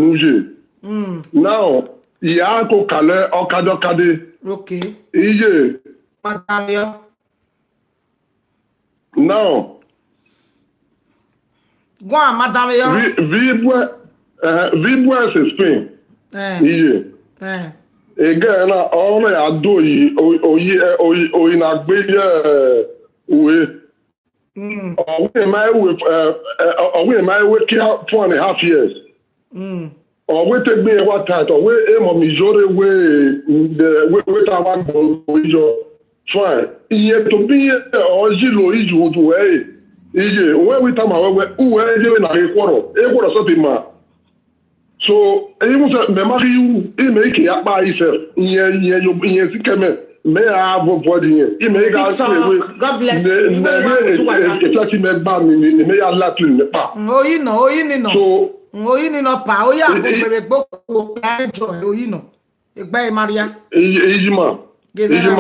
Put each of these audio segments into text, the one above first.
nouge. Now, il y a un calé, un cadé. Ok. Iye. Madame. Now. Gwa, madame. Vibwe c'est Spain. Iye. Again, on a do oyi na gbeye we. We my 2.5 years. Or we take me what time? Or we aim majority we ta one fine. Iye to be ojilo iju to way. Iye when we time we na ekworo so be ma. So even say me marry you, e make ya pa ife. Iye sikeme me have body here. E make ga say we God bless you. Me ya latin me pa. Oyi no. So oyi ni no pa oya ko bebe gboko pa ejo oyi no egba e maria ejima again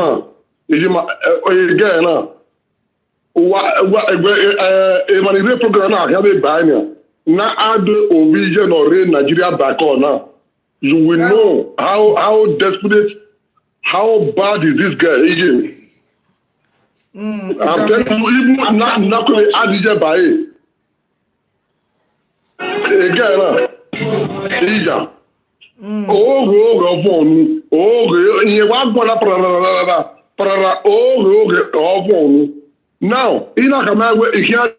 na wa e mani program na ya be ba na add origin or Nigeria back on now you will know how desperate, how bad is this guy again. I'm telling you, even not going to add it by again, Ija. Now, in a command where he has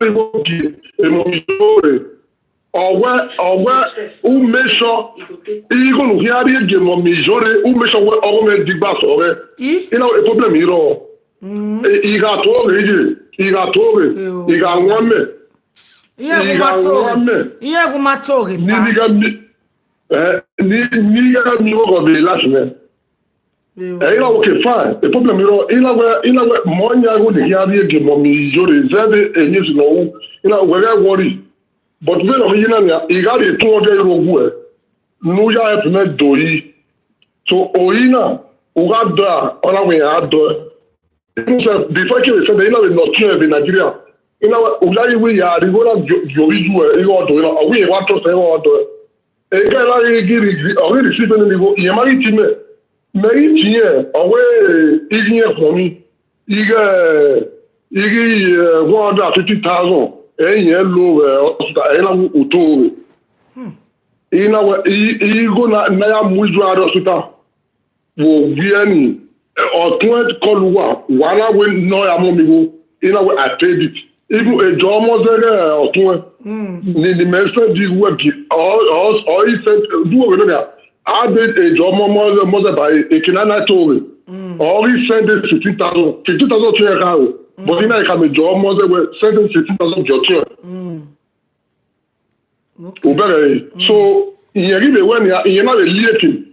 who measure even here again on majority who measure where all men dig back or you know a problem here all. He got over he got one man. Okay, fine. The problem is, money I would hear again, mommy, you're very worried. But when you got a 200-year-old no, you have to make doy. So, Oina, Uganda, on our way out there. Before you said, they know not in Nigeria. In our we are the one we want to say order. A guy already receiving the Yamari Mary away eating for me. You get 150,000. Yellow uto. Ina go na muzwa hospital. Wo biani otun koluwa wala we no amomiwo. Ina we I paid it. Even a job was there otun ni the master did work all he said do we know I did a job more by a kinana told all he said is 50,000 to but in I come a job more than 60,000 jobs. So in when you're not a leaking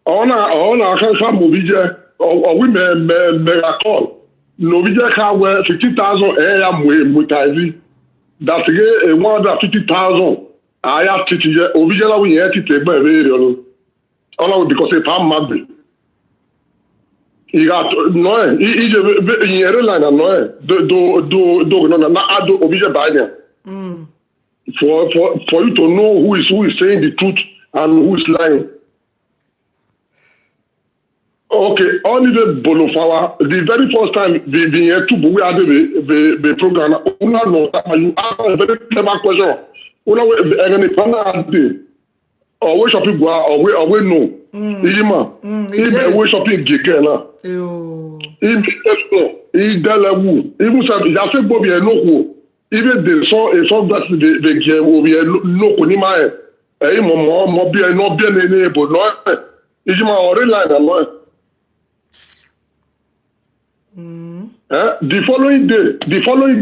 on our cancer movie or we may call no we just have 50,000 am with that's again 150,000 I have to original we had to take by very all because a palm mad. He got no, he's a airline, no, do not add obedient by them. For you to know who is saying the truth and who is lying. Okay, only the Bolofawa, the very first time the here to we had the program, you ask a very clever question. Or we shopping go or we no. Ijima. We shopping gege na. Il dalawu. Even ça il a fait beau bien no. Even des sont et sont dans de gege ou bien no ko ni ma e. Eh mo bien no bien né bo no. Ijima ore line na no. The following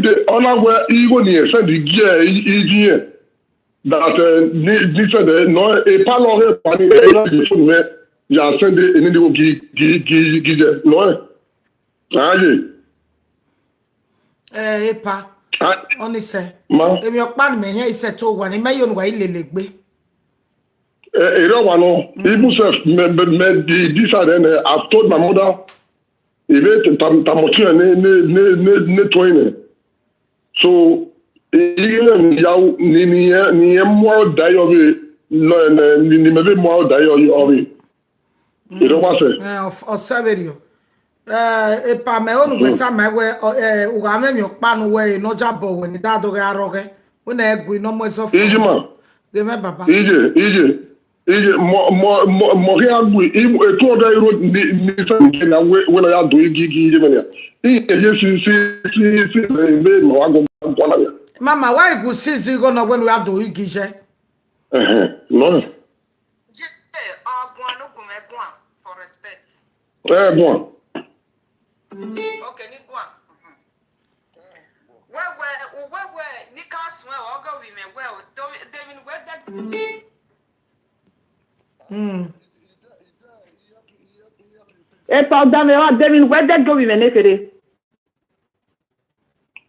day on our ego ni send the gear igi that this no a palore pani la phone where ya send any go gi no aye epa oni se emi opa ni me yan ise to wa ni meyo nwa ilelegbe ero wa no even self me this and I've told my mother even tamotia ne toine so even yaw ni mo dayo be No, ni mebe mo da yo ori. You don't want to. O saverio. E pa me onu gweta me we uga me mi pa no we no jabo we ni da do ga roge. We na egui no mo so fo. Ije ma. Ge me baba. Ije mo ri agui e to da iro ni sa ni na we na ya do igi ije me ya. Ije si me mo ago kwa na ya. Mama, why go see go no when we are doing gije? No. For respect. Bon. Okay, ni go. Where ni cast well or go women well. David where that E pa dame David where that go women ekere.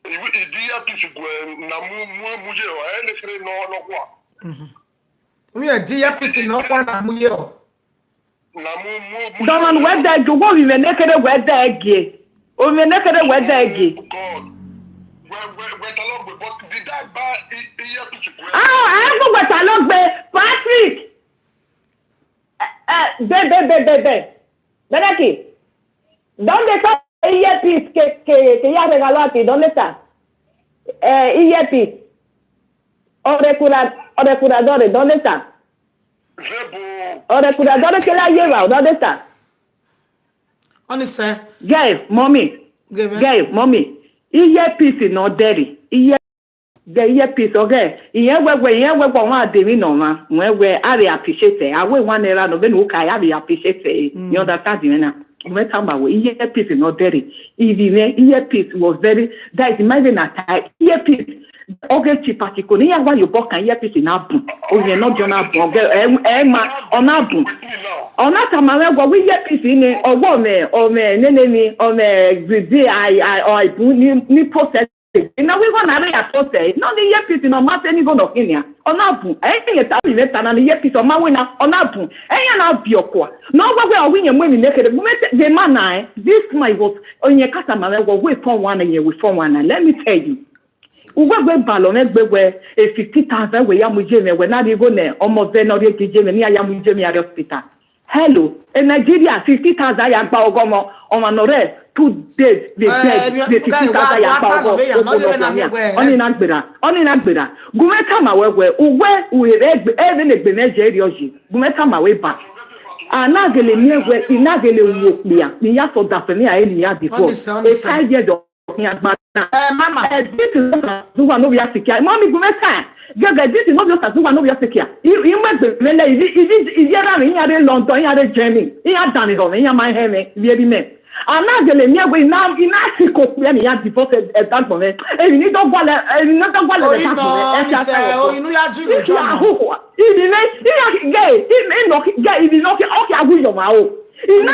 Na muje o ele kire no kwa. We are dear piece no kwa na muye o. Na Don't where that go women ekere where that ge. O me ekere where that ge. God. Where talk we but did that ba ear piece. I go where talk be Patrick. Beraki. ¿Dónde está earpiece que ya regaló a ti? ¿Dónde está? Earpiece. O recuradores, ¿dónde está? O recuradores que la lleva, ¿dónde está? ¿Dónde está? Gabe, mommy. Earpiece no dirty. The earpiece, okay. We want to no ma. We are appreciate. I will want to no ben uka I appreciate. You understand me now? We talk about earpiece not dirty. Even earpiece was very that imagine that earpiece. Okay, chipatiko ni yawa you book an earpiece na bu. O ye no jona bu. Ona bu. Ona tamara go we earpiece ni owo me nenemi o me gbede I bu ni process. Now we want to have to say, no, the earpiece no matter any go no Kenya. On abu, anything is happening later than the earpiece on my winner on abu. Any na biokwa. No, we are winning when we make it. The man, this my was on your customer. We form one and we form one. And let me tell you, we were ballon everywhere. A 50,000 we are mujeme. We're not even there. Almost then, or the Jimmy, I am mujeme hospital. Hello, in Nigeria, 50,000 I am Baogomo on an arrest. 2 days, they beg, they 50,000 I am Baogomo. Only Nagbera. Gumeta Mawe, we read even a Benejoji. Gumeta Mawe back. Anagele near Inagele Woklia, Nia for Daphne, Elia before. A 5 years of Mama, this is one of your secure. Mommy, Gumeta. This is not just as one of your secure. You went to Mele, is London, you had a Germany, you had done it on, you my hammer, very men. I'm not going to near way now in Africa, when you have devoted a done for me. And you need not one, another one. Oh, you know, you are Julie. Gay, if you know, okay, I will your mouth. You know,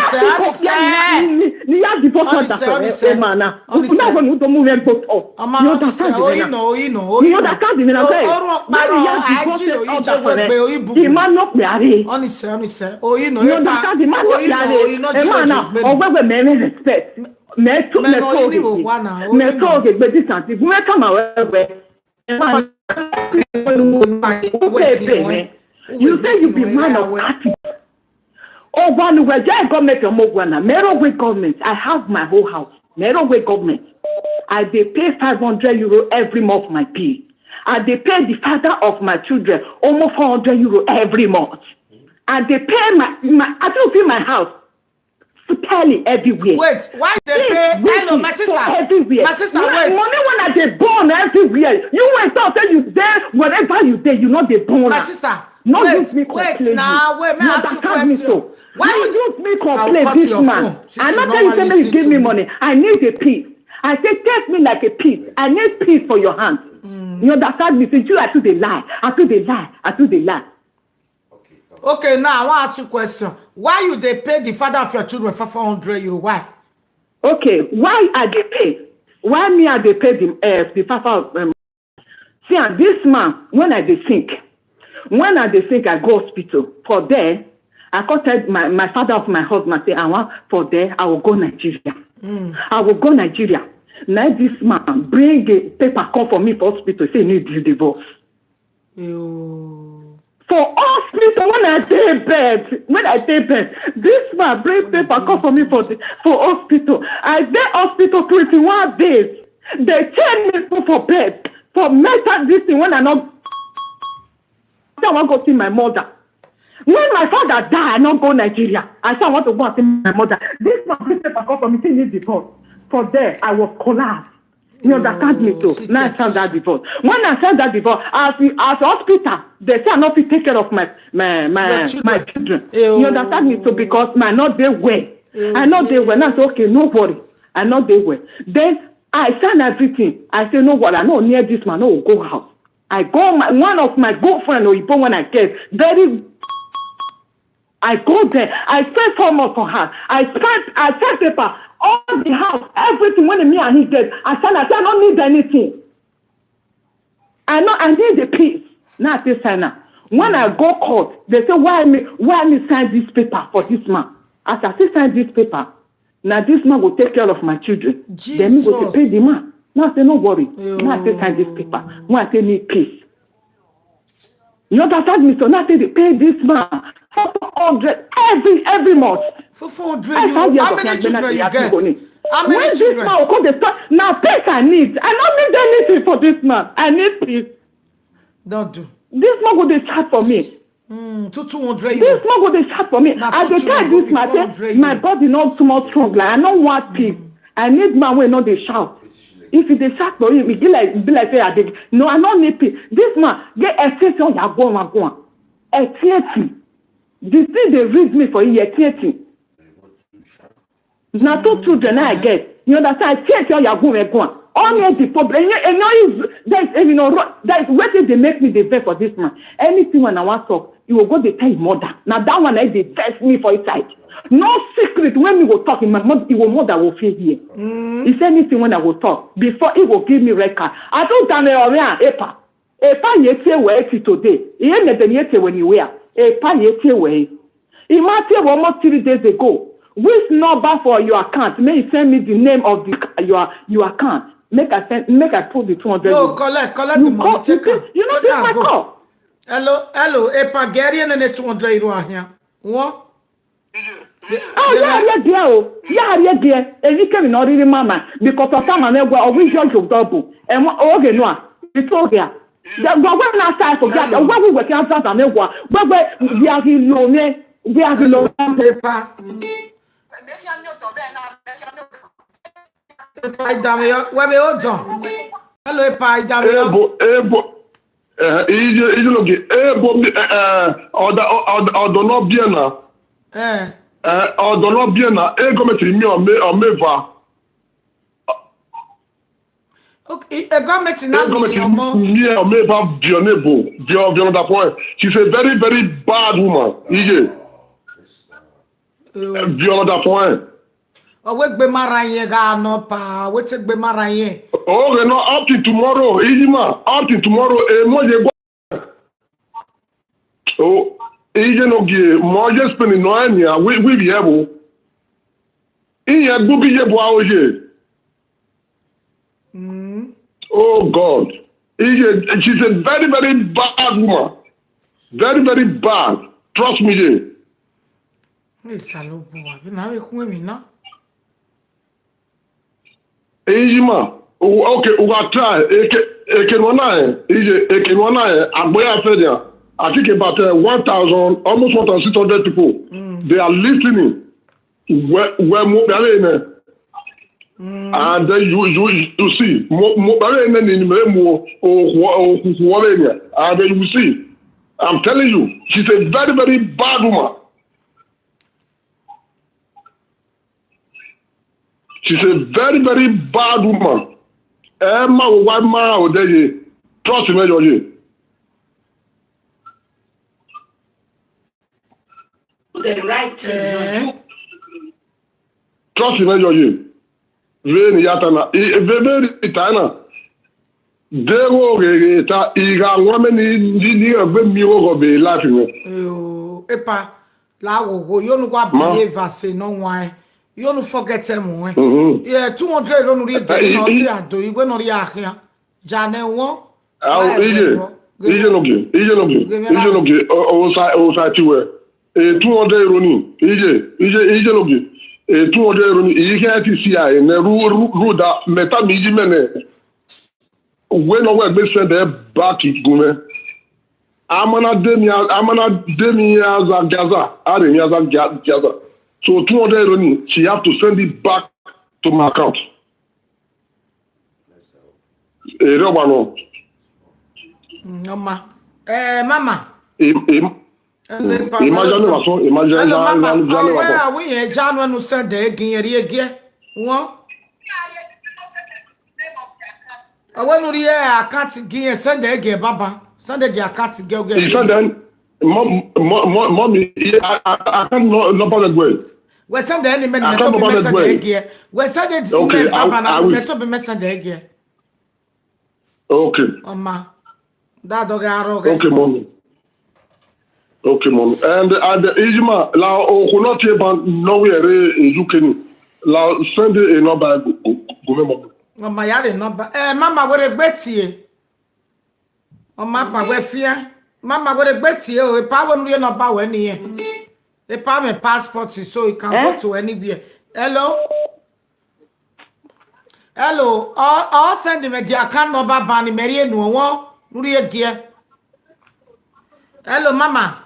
you say you be man of attitude. Oh, one where government or Mogwana, Meroway government. I have my whole house. Meroway government. I they pay 500 euro every month my pay. I they pay the father of my children almost 400 euro every month. And they pay my I don't pay my house. Fairly everywhere. Wait, why they pay? Hello, my sister. Everywhere. My sister, wait. Money when they born everywhere. You went out and you there wherever you there, you know they born. My sister. No, wait now, wait, may I ask you a question? Why you use me complain this man? I'm not telling you give me money. I need a piece. I say, take me like a piece. I need peace for your hands. You understand me? So you I do the lie. I do the lie. Okay, now I want to ask you a question. Why you they pay the father of your children for 400 euro? Why? Okay, why are they pay? Why me are they pay the father of see, and this man, when I they think, I go hospital. For there, I contacted my father of my husband, say, I want for there, I will go Nigeria. I will go Nigeria. Now this man bring a paper come for me for hospital, say, need the divorce. For hospital, when I take bed, this man bring paper come for me for hospital. I dey hospital 21 days. They change me for bed for mental this thing when I not. I want to go see my mother. When my father died, I not go Nigeria. I said I want to go and see my mother. This man bring paper come for me, see me divorce. For there, I was collapsed. You understand me so? Now I found that divorce. When I found that divorce, as hospital, they say I not fit take care of my children. You understand me so? Because my not they well. I not they well. Now I say okay, no worry. I not they well. Then I sign everything. I say no worry. I know near this man. No go house. I go. One of my good friend or even when I get very. I go there. I spend 4 months for her. I send paper. All the house, everything when me and he get, I don't need anything. I need the peace. Now I say sign. When I go court, they say why me sign this paper for this man? As I say sign this paper, now this man will take care of my children. Jesus. Then me go to pay the man. Now I say no worry. Now I say sign this paper. When I say need peace. You understand me? So now I say they pay this man 400 every month. For 400, how many children you get? How many when children? This man will come the start, now peace I need. I don't need anything for this man. I need peace. Don't do. This man go dey chat for me. 200. This man go dey chat for me. I dey tell this man say my body not too much strong. Like I don't want peace. I need man wey no dey shout. If he dey shout for him, it be like say I dey. No, I don't need peace. This man get extension ya go on. Extension. The thing they read me for you, extension. Now 2 children I get. You understand? Extension ya go on. Only the problem, and now there's waiting they make me the best for this man. Anything when I want to talk, you will go to tell your mother. Now that one is the best me for his side. No secret when we will talk, my mother will feel here. If anything when I will talk, before he will give me record. I don't tell me Epa yeti way today. He ain't the yeti when you wear. Epa yeti way. He might say 3 days ago. Which number for your account? May you send me the name of your account. Make I put the 200. No, collect the money. Take her. You know this my call. Hello. Epa Garian and 200 euro here. What? Oh, yeah, dear. And you can not really mama because of some and or we judge of double. And okay, no, it's all here. The when I start for that, what we were cancer and what we are below. Epa. Epa idamio, where we all done. Hello, Epa idamio. Ordonne bien là. Ordonne bien là. Et comme tu m'y en va. Okay, a government in Amman. She's a very, very bad woman. Violent point. Oh, we be maranye ga no pa. We take be maranye. Oh, no, up to tomorrow. Ijima, up to tomorrow. Moi je bois. Oh, ije no gie. Moi je spend no anya. We be able. Iya bubi je bois oje. Oh God. She's a very, very bad woman. Very, very bad. Trust me. Ejima, okay, we are try. I think about 1,000, almost 1,600 people. They are listening. And then you see, and then you see. I'm telling you, she's a very, very bad woman. She's a very, very bad woman. Emma, white man, or they trust me, Georgie. The right thing. Trust me, Georgie. Very yatana. Very itana. Dego ta iga woman ni a very miro of a laughing. Epa, la wo you no go behave say no why. You don't forget them. Yeah, 200 don't read the not to you when or ya. Jane won. Ije osa tiwe. 200 euro ni. Ije loge. 200 euro ni. Ije TCI ne ruda meta miji mene. When we be send back it gume. Amana demi as a Gaza. Are ni as a Gaza. So 200 euro ni. She have to send it back to my account. Robano. Mama. Mama. Imagine waso. Hello, Mama. Where are we? John no send the again. What? I want to hear I can't give send the again, Baba. Send the account girl. Send them. Mommy, I can't no bother way. We send the enemy to be message again. We send it to Baba na to be message again. Okay. Mama. That dog are okay, mommy. Okay, mommy. And the Ijima, la okunote ban nowhere UK. La send a number go. Mama yare number. Mama we regbetie. Mama pa we fear. Mama we regbetie o pa wonu ye number we ni e. E pa me passport so you can go to anywhere. Hello. Hello. All send me the account number ban Mary no won. Hello, Mama.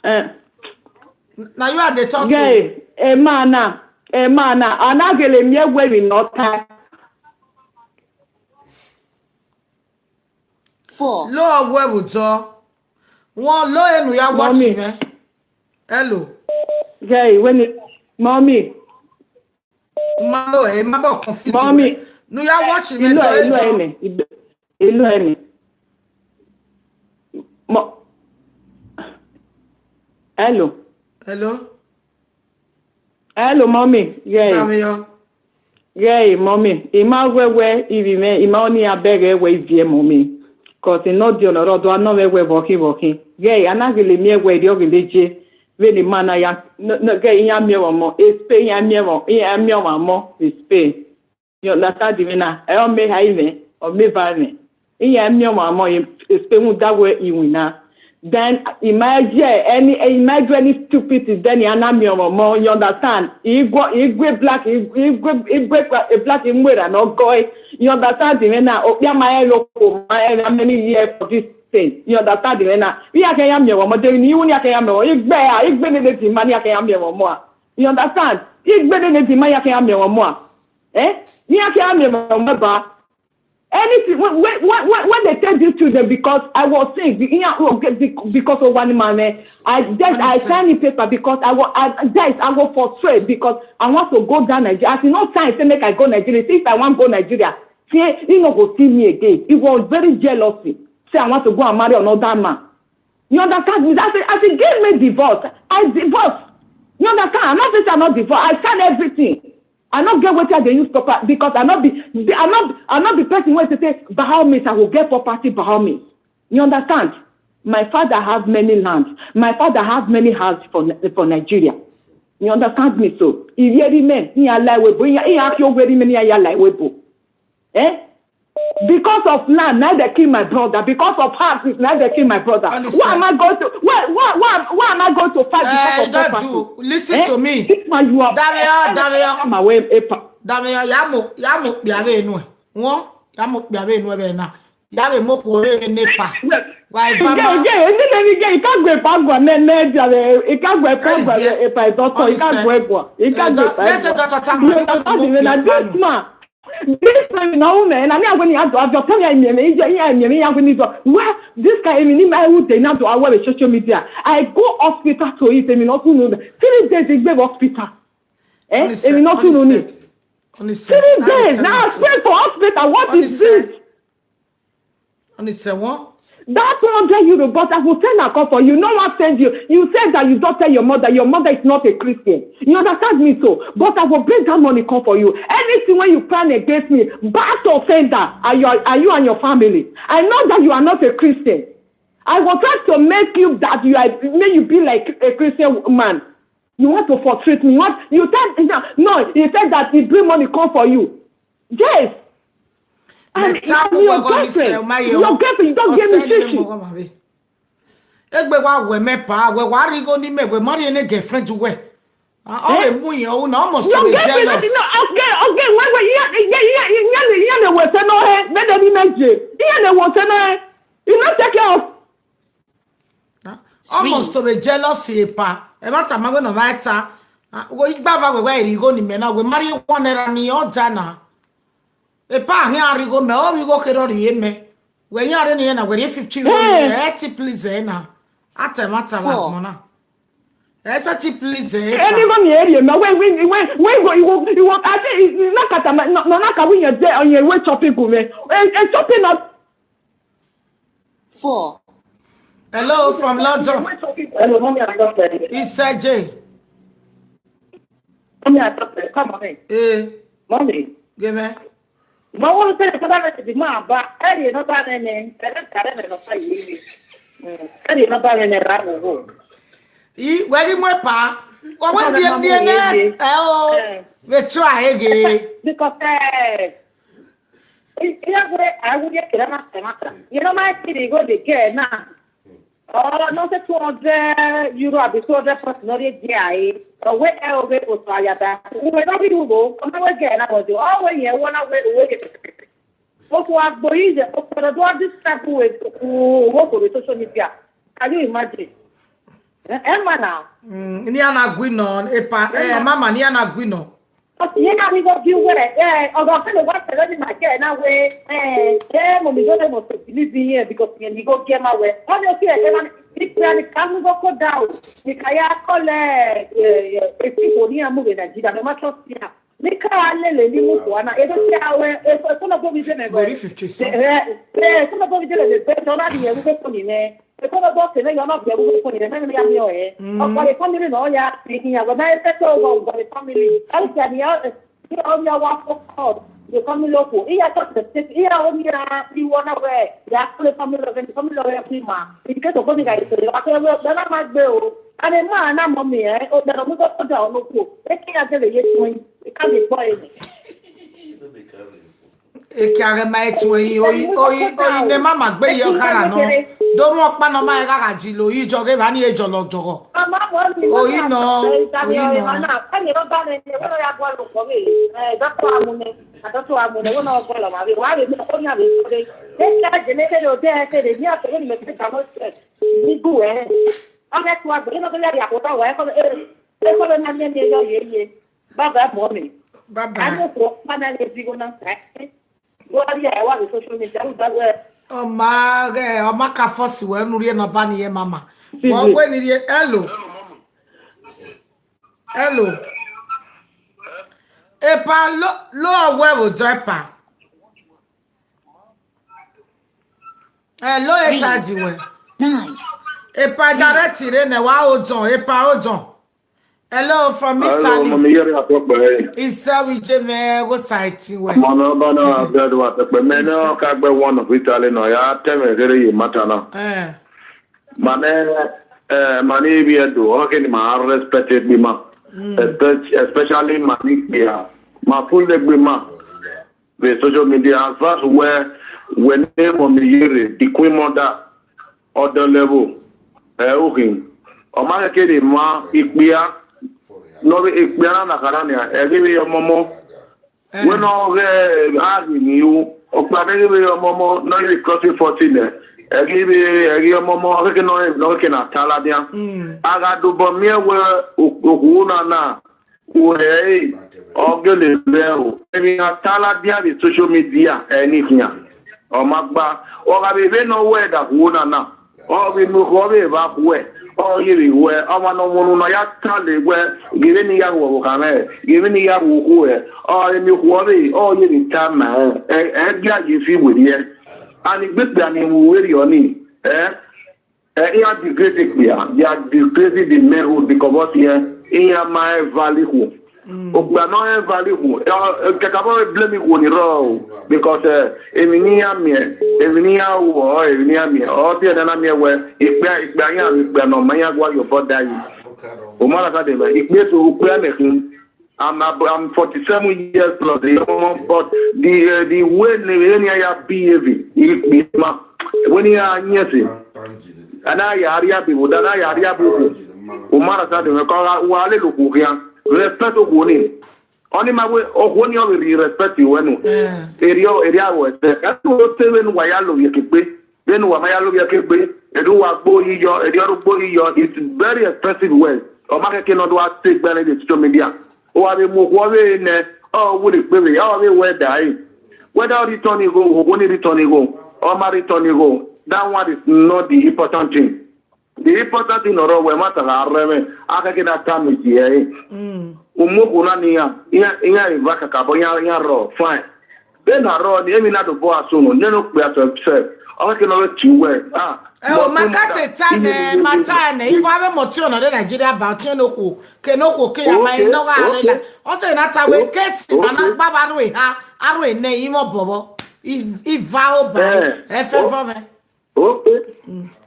Now you are the talk. Gay, Emana, Anagele me wearing not time. Lord, where would you? One low and we are watching. Hello. Gay, when it, Mommy. Mama, confused. Mommy. No, you are watching. Hello. Hello. Hello, mommy. Yeah. Yeah, mommy. Ima wewe ibime ima oni abege we vie mommy. Cause no di onoro do no we working. Yeah, anagele mi we di ogeleje we ni mana ya no ge ya mi wo mo. Espe ya mi wo. Ya mi wo mo. Espe. Yo la ta di na. E o me haime o me ba ni. Iya mi wo mo espe mu dawe iwina. Then imagine any stupid then you understand? He black in weather no go. You understand the now? Many years for this thing. You understand the now? We are can you understand? Anything when they tell this to them because I was saying because of one man, I signed the paper because I go for trade because I want to go down Nigeria. I no time say make I go Nigeria. If I want to go Nigeria, say he no go see me again. He was very jealous. Say I want to go and marry another man. You understand me? I said give me divorce. I divorce. You understand? I'm not saying I'm not divorce. I signed everything. I not get what they use property because I not the person who to say Bahamis I will get property Bahamis. You understand? My father has many lands. My father has many houses for Nigeria. You understand me so? He really meant he alive with he have your very many alive with because of land, now they kill my brother. Because of houses, now they kill my brother. Why am I going to? Why am I going to fight because of property? Listen to me. Damia, yamu biare enu. Won, yamu biare enu ebe na. Yare mo ko re nepa. Why vama? You can't go back you can't go back if I don't you can't go. You can't go back. This man. This time now, man, I mean, when you have to tell me, this guy, I mean, I would not to our social media. I go hospital to it, and not to know 3 days they gave hospital. And not to know it. 3 days now, I spent for hospital. What is this? And it's a what? That 200 euro, but I will send a call for you. No one send you. You said that you don't tell your mother. Your mother is not a Christian. You understand me so? But I will bring that money call for you. Anything when you plan against me, bad offender, are you and your family? I know that you are not a Christian. I will try to make you that may you be like a Christian man. You want to frustrate me. You said that he bring money call for you. Yes. I'm your girlfriend. Your girlfriend, you don't give me shit. Egbe wa we me pa we wa ri go ni me we marry any girlfriend to we. All the money o na almost to be jealous. Okay, when you we say no he, me dey imagine. You want to know. You not take care of. Almost to be jealous pa. E ma ta ma we no matter. Wo igba va we ri go ni me na we marry one era ni o dana. E pa he ari go me o we go kero ri me. We yare ni na we 50 go ni 80 please na. Atemata wa mona. Esa ti please. Anyone area na when go you want I think na kata no na ka win your day on your way shopping go me. And shopping up 4. Hello from London. Hello, mommy and doctor. It's J. Mommy and doctor, come on. Mommy. Give me. Ma won say ka di ma ba area no ba ne kare no fa yi. Area no ba ne ra wo. I where mo pa. Wa we dey ne we try again. Because I would get a you know, my city go the care now. Oh, no, the 200 euro, the 200 personally, yeah, or where I'll get was fire back. Whenever you go, come again, I was always here, one away to wait. What was boys, for the door this type with who work with social media? Can you imagine? Emma now. Niana Guinon, Mama Niana Guinon. Yeah, we go do it. Although I don't want to let my care now way. When we go there, must believe here because when you go get my way. Honestly, if you can go down, you can call if people near moving and Gida, no matter what. Make a little move one. I don't care. It's one of them is in very 50 cents. Some of them is in the already. We go for you. The color box and you're not there. We go for you. The man we are here. But the family no, yeah. Speaking of the man, that's all about the family. I can hear on your walk of God. The family local. Here, here on you want away. The actual family of the family of Prima. Because of what I say, then I might go. And then I'm on me, or that I'm going to down. They can't tell you. It can't be boy. E kare mai tu o ne mama gbe yo kara no do mo pa no mai kaka ji lo yi joge ba ni e jolo jogo o yi no ani ro ba ne wo ya gwa lo ko be doctor amune wo no ko lo ma be wa be ko nya be ko de ka je ne ke do de ni a ko ni me ke ta mo ni bu ana tu a be no ke ya ko ta wa ko ko na ne yo ye baba mo mi baba ana ko mana le bigo na oh my ka force we nu rie no ba ni ye mama wo we ni rie hello e pa lo we wo driver hello e sa di we e pa direct re ne wa odon e pa odon. Hello from Italy. It's we jeme go site we. Mano bana bedo wa pe me no ka gbe one of Italy no ya teme gere yi mata na. Mane bi edo o ke ni ma respected bi ma. Especially mani bia. Ma full de bi ma. The social media as far as when name on the year the queen mother other level. Okay. O ma ke de ma ikbia no be ekpera na karania ebe yo momo we no ge ari ni o pa de be yo momo no le cross 14 ebe yo momo ke no ke na tala dia aga do bo mi we oku na we o ge le be o ebe na tala dia be social media anything o magba o ga be no we da ku na o be no ko be ba ku oh yiri we amano munu no ya tale we give ni ya wo kame give ni ya wo ku e oh ni wo be oh yiri tama dia ji fi we ye ani gbegba ni wo we ri oni ya degrade ya degrade the manhood because what here ya my value ogba no value ke ka bo blame ko ni ro because eminia wo eminia mi o ti na mi we ipe anya mi gba no manya gwa yo boda yi o mara ka de be ipe to ku ya mekin I'm 47 years plus, but the way I have behaving, when you are near and I area people, that I area people, Umara said, Wale Lukuria, respect of winning. Only my way of when you will respect you when area was there. That's what seven Wayalo Yakipe, then Wamayalo Yakipe, Edua Boy, it's very expensive way. Or market cannot do a take benefits to media. Or I move in oh, would it be? How they were dying? Whether return you go, or when return you go, or my return you go, that one is not the important thing. The important thing, or when matter, I can get time here. Umukuna in Vaka Caboya, fine. Then I wrote the Emina to Boa soon, then look at yourself. I can always two words. Makate tane matane if I have motion na Nigeria about you no kenoko ke ama no arena o se na ta we case na baba no ha aro ne imo bobo if vao by for me okay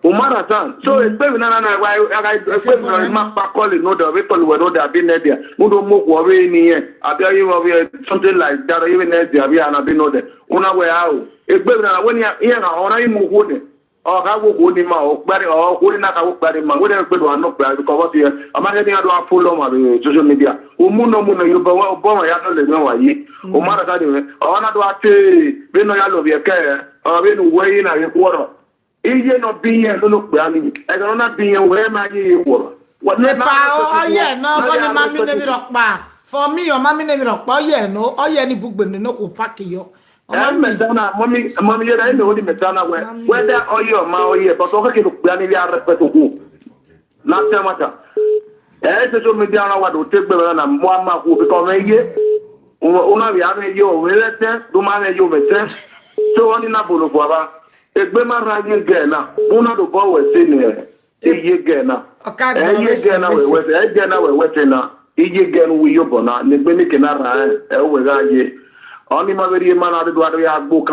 Umara san so expect na why I expect na ma pa call no the people we know that been there no do mo ko we ni e abi you something like that even there abi na be no there una we how expect na when ya na ona imu ko ne oh, I will go in my body or holding that I will bury my whatever not because what here. I'm not getting out of full on my social media. Umuno, you go, Obama, I don't know why ye. Omar, I want to say, when I love your care, or when way in a quarter. If you're not being a little brownie, I don't not be aware my water. What the power? Yeah, no, but mammy never rock bar. For me, your mammy never rock bar, yeah, no, or any book, but no pack you. Mommy, I know the Metana whether or your Maui, but okay, look, Daniel, respect to who. Not so much. As a Mediana, what would take better than one mark who become a year. Una viame yo, relate, do man you with so on in a bull of water. A Bema Ryan Gana, una do bow was senior. A year Gana. A year Gana was a Gana with Wetina. A year Gan with your bona, Nibini Canara, Elway. Only my very man out of the yard book.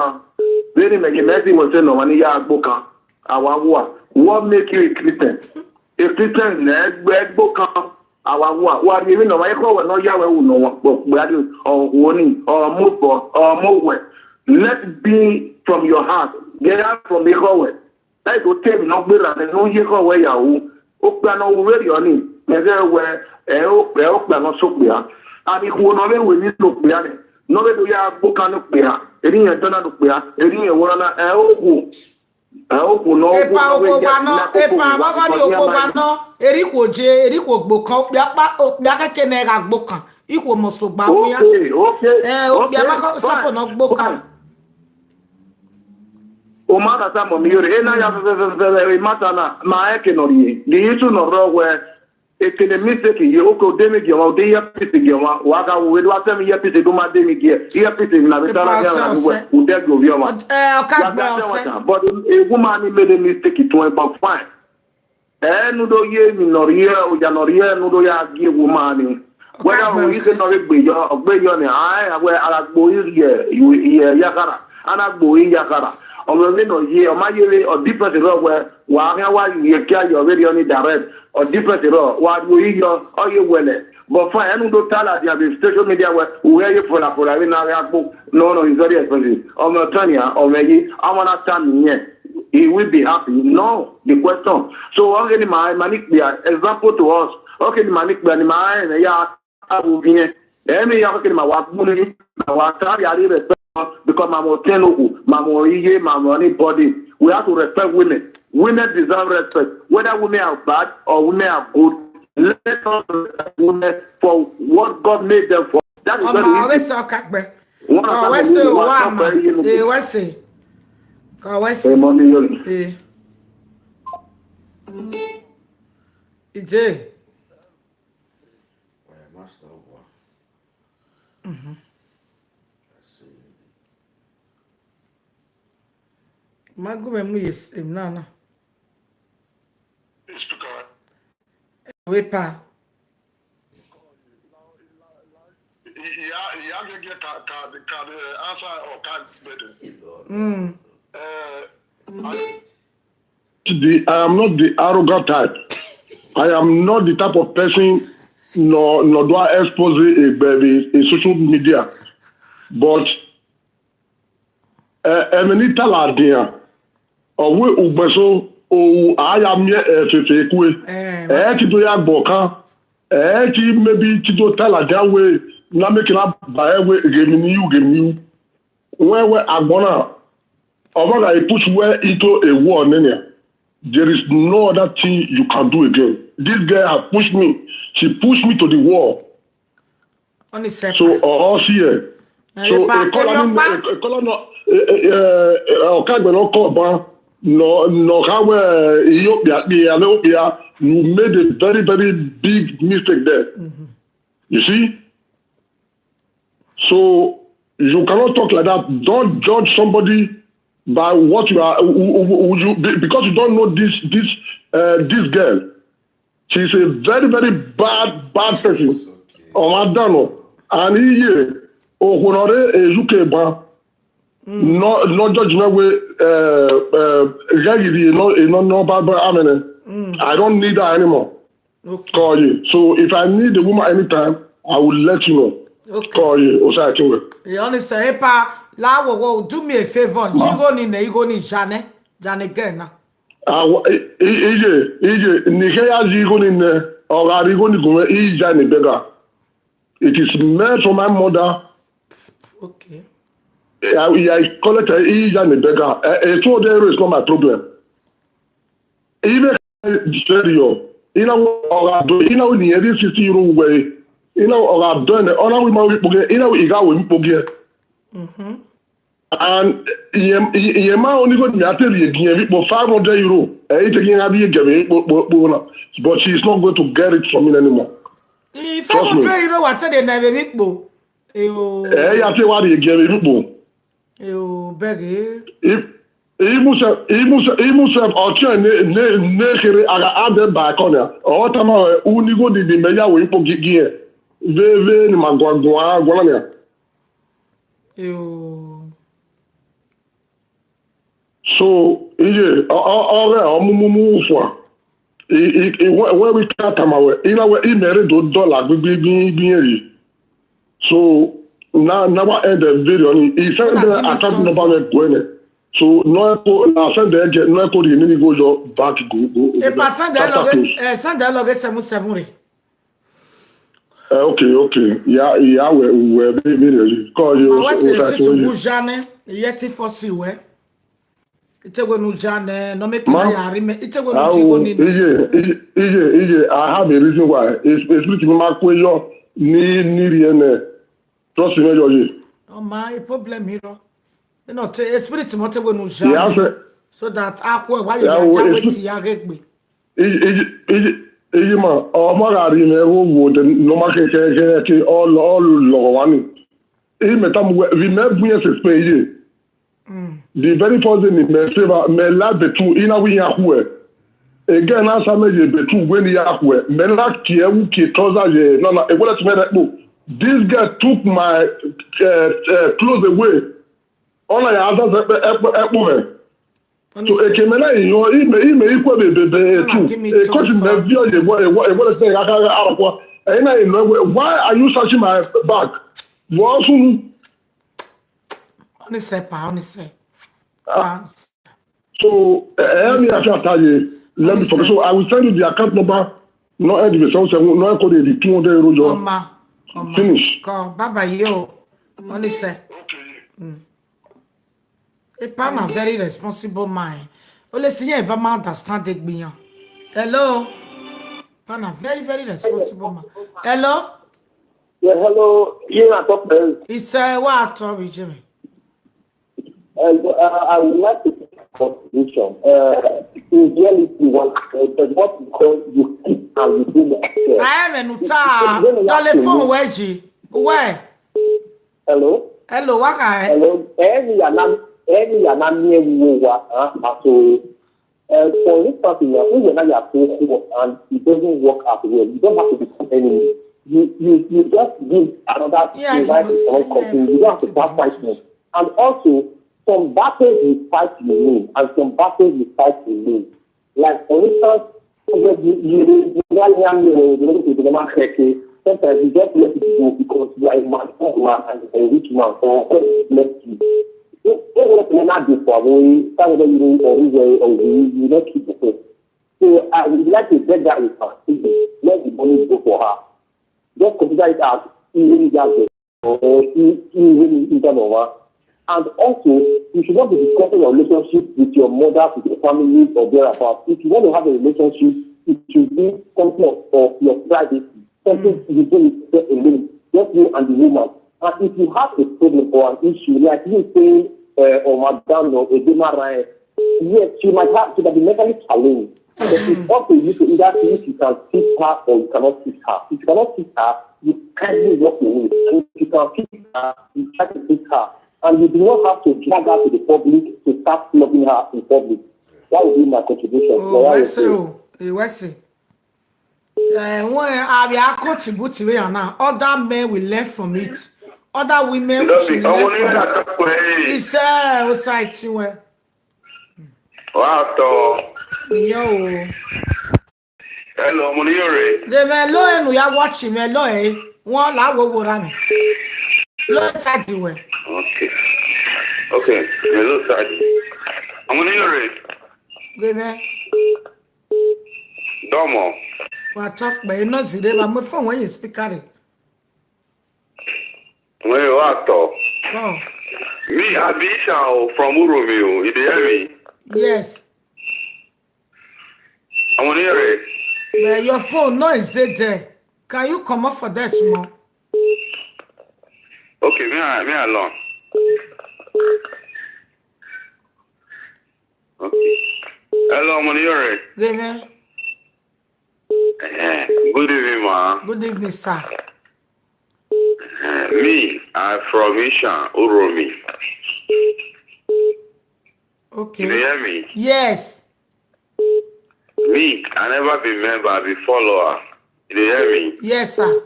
Very many was saying no money yard book. Our war. What make you a Christian? A Christian, red book. Our war. What even know I call no Yahweh no one, or warning, or move or move. Let be from your heart. Get out from the hallway. I go take no better than no Yahweh Yahoo. Open already on it. Never where not so clear. And if one of them will need to clear. No do ya book an upia, any a donor upia, any a one no Eriko J, Eriko book out, Yaka Kenega book, equal most of Bawia. Okay, no book. Omar Samo Mure, and I have a matana, my economy, the issue no row where. It can mistake you go demi you out there pity you waka we do tell me pity do my demi here pity na be tell am we dey go you but a woman made a mistake it went back fine no do ye mi no ye o ja no ye no do ya give woman whether we say no be yo ni ai we ala gbo ye yakara ana gbo yakara o me no ye o ma ye o different where wa you care you already on direct or different what we your or you well but for any do tell at the social media where you for no it's very expensive or Tanya or maybe I want to stand here he will be happy no the question so already my manic example to us okay manic my yeah I will be any my work because my body we have to respect women. Women deserve respect. Whether women are bad or women are good, let us respect women for what God made them for. That is Magume is nana. Wepa. I am not the arrogant type. I am not the type of person no doit exposer et baby et social media. But emeni taladia owe ugbeso o aya mi fefe ku ti do ya gbokan ti maybe ti do taladia we na make na ba we gemini you when agbona omoga push where into a war nene. There is no other thing you can do again. This girl has pushed me. She pushed me to the wall. So all here. So a color no Ethiopia, you made a very, very big mistake there. You see? So you cannot talk like that. Don't judge somebody by what you are, because you don't know this girl. She's a very, very bad person. And no judgment way. I don't need her anymore. Okay. Call you. So if I need a woman anytime, I will let you know. Okay. Call you. You understand? La wo do me a favor. Jingo ni ne igo ni Jane gena. Nigeria jigo ni ne or arigo ni go Jane bega. It is made for my mother. Okay. I call it Jane bega. So there is not my problem. Even stereo. You know or do you know ni 60 euro way. You know or done ona we ma we poge. You know we ga we poge. And Yema only got me after the game for 500 euro. But she's not going to get it from me anymore. If 500 euro, what they never make bo. I say what you give it bo. You beg it. If must have option ne aga back on ya. O tama uni go di meya we po gigie. Ve ni magwa ya. So, when we can't come away, he married $1. So, now I end the video. He sent the account number going. So, no, I send the agent, no, I call the mini go back. Send the log 77. Okay. Yeah, we're very call you. What's the Jane? Yet for see where? It's a one Jane, no make my army. It's a one. I have a reason why. It's pretty much where you need trust me. Oh, my problem here. You know, spirit motor when Jane. So that aqua, why you see a rugby. Ejima omagari me wo de no ma ke all one e metam we me buye se speye the very first day me favor me la betu ina wi yahu again answer me je betu when yahu me la ki ewu ki trouser je no e wala to me this guy took my clothes away all I have that so ekemena yo ime ikwe bebe too because me view the what say akwa why are you searching my bag what honestly so let me forget so I will send you the account number no end the so no call the 200 euro finish go baba yo honestly a pan a very responsible man. Only see you ever understand it beyond. Hello? Pan a very, very responsible man. Hello? Yeah, hello. Yeah, doctor. It's what Toby Jimmy? I would like to take a contribution. In reality, what you call you keep and you do not share. I am a nuta. Telephone wedgie. Where? Hello? Hello, what guy? Hello. Any anamie wuwa so for instance when you're not and it doesn't work as well, you don't have to become enemy. You just give another device to someone company. You don't have to start fighting. And also some battles you fight you win and some battles you fight you lose. Like for instance, sometimes you just let it go because you are a man and a rich man or let you. You not do for me, some of you you not keep the faith. So I would like to beg that with her. Let the money go for her. Just consider it as even just or even over. And also, you should not be discussing your relationship with your mother, with your family, or thereabouts. If you want to have a relationship, it should be something of your privacy, something you do alone, just you and the woman. And if you have a problem or an issue, like you saying, or Madame or Edema Ryan, yes, she might have to be mentally challenged. But it's up to you to either see if you can fix her or you cannot fix her. If you cannot fix her, you kindly walk away. And if you can fix her, you try to fix her. And you do not have to drag her to the public to start flogging her in public. That would be my contribution. Other men will learn from it. Other women will learn from it. He said, yo. Hello, Muniore. The hello, and we are watching hello, eh? One la wo rami. Look at the way. Okay. Hello, sir. Muniore. Give Domo. What talk, but you know, Zideva, my phone when you speak at it. Where you are, though? Oh. Me, Abisha from Urumio. You hear me? Yes. Muniore. But your phone noise there. Can you come up for that small? Okay, me alone. Okay. Hello, Muniore. Good evening. Good evening, ma. Good evening, sir. Me, I'm from Isha, Uromi. Okay. You hear me? Yes. Me, I never be member, I be follower. You hear me? Yes, sir.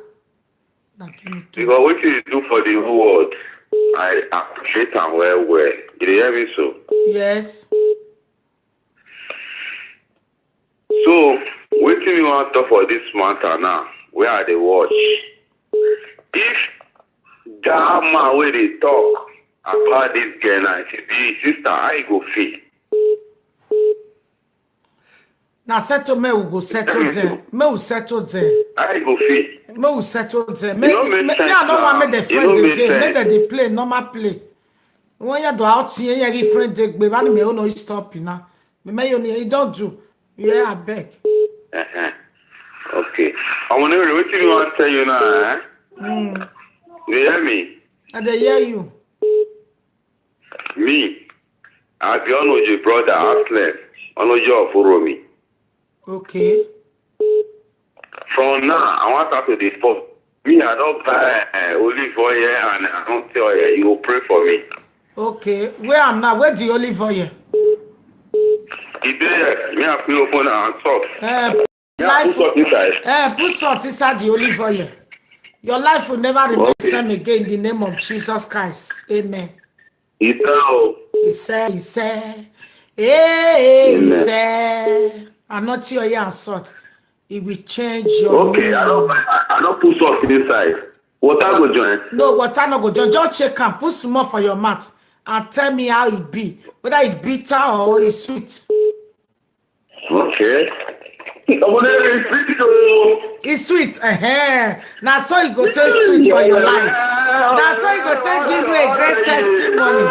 Because what you do for the whole world, I appreciate and well. You hear me so? Yes. So, what do you want to talk for this matter now? Where are they watch? If that man where they talk about this girl and she be sister, I go feel. Now settle me, we go settle there. Me will settle there. I go feel. Me will settle there. Me I don't want me the friend again. Me they play normal play. When you do out here, you friend they be man me no stop now. Me you don't do. Yeah, I beg. Okay. I want to what you want to tell you now, eh? You hear me? I dey hear you. Me, I be on your brother Aslan, on your follow me. Okay. From now, I want her to dispose. Me, I don't buy olive oil and I don't tell you. You will pray for me. Okay. Where am now? Where the olive oil? There, me I feel open and soft. Life. Put salt inside. Put salt inside the olive oil. Your life will never remain the same again in the name of Jesus Christ. Amen. He said, I'm not your young salt. It will change your okay, name. I don't put salt inside. Water go join. No, water no go join. Just check and put some more for your mouth and tell me how it be. Whether it's bitter or it's sweet. Okay. It's sweet. Now so you go taste sweet for your life. Now so you go take give you a great testimony.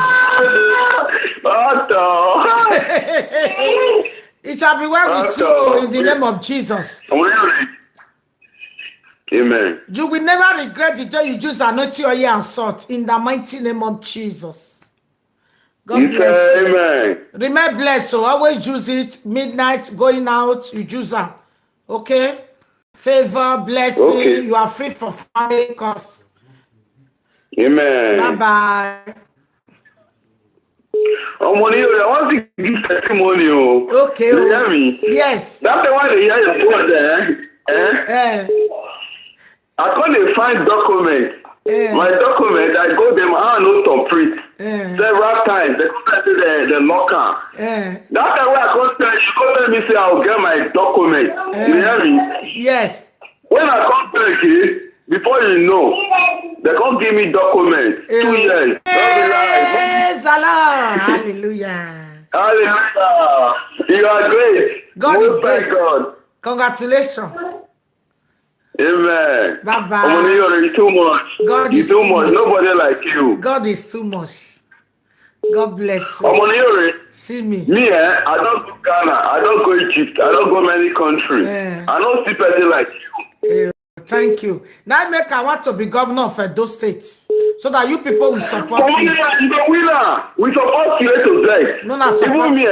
It shall be well with you in the name of Jesus. Amen. You will never regret the day you choose anointing oil and salt in the mighty name of Jesus. God bless you. Amen. Remain blessed. So always use it. Midnight, going out, you use them. Okay? Favor, blessing. Okay. You are free for family costs. Amen. Bye-bye. Money, I want to give testimony. Okay. You hear me? Yes. That's the one they hear your word there. I can't find document My document, I go them, I know to print several times. They come to the locker. That time when I come tell you, tell me say I'll get my document. You hear me? Yes. When I come back here, before you know, they can't give me document. 2 years. Praise the Lord. Hallelujah. Hallelujah. You are great. God is great. God. Congratulations. Amen. Bye-bye. You're too much. God You're is too too much. much. Nobody like you. God is too much. God bless you. See me. Me, I don't go Ghana. I don't go Egypt. I don't go many countries. I don't see person like you. Thank you. Now make I want to be governor of those states so that you people will support me. You're the winner. We support you to say. No, not support. Even me,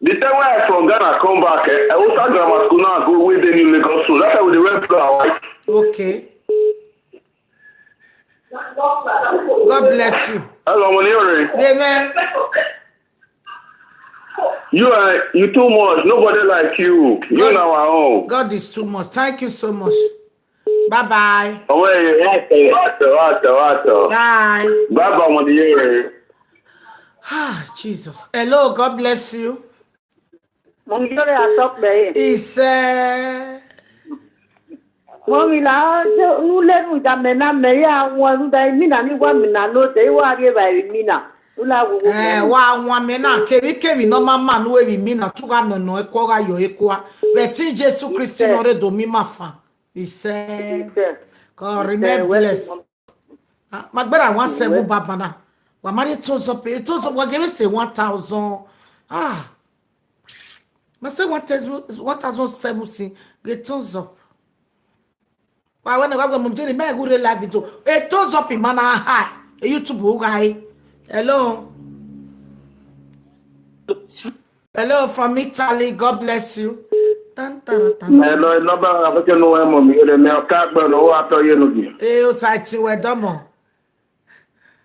the time when I from Ghana come back, I also grammar school now go with the new Lagos school. That's how we went to our wife. Okay. God bless you. Hello, Moniore. Amen. You too much. Nobody like you. You know our own. God is too much. Thank you so much. Bye-bye. Bye. Bye. Bye-bye, Moniore. Ah, Jesus. Hello, God bless you. Moniore, I talk there. It's Mommy, now, you let me come and I'm married. I want to mean, I need 1 minute. No, they were here by Mina. Wa mena kemi no mama no we mi na tuga no ekwa yo ekwa beti Jesus Christ no re do mi mafa he said God remain blessed magbara 17 baba na wa mari to so wa give say 1000 ma say 1017 get tons up wa when wa mo jeri me gure live video e tons up in mana high YouTube guy. Hello. Hello from Italy. God bless you. Hello, no ba afeke no e mo mi ele me ka gbe no wa to ye no bi. O site we domo.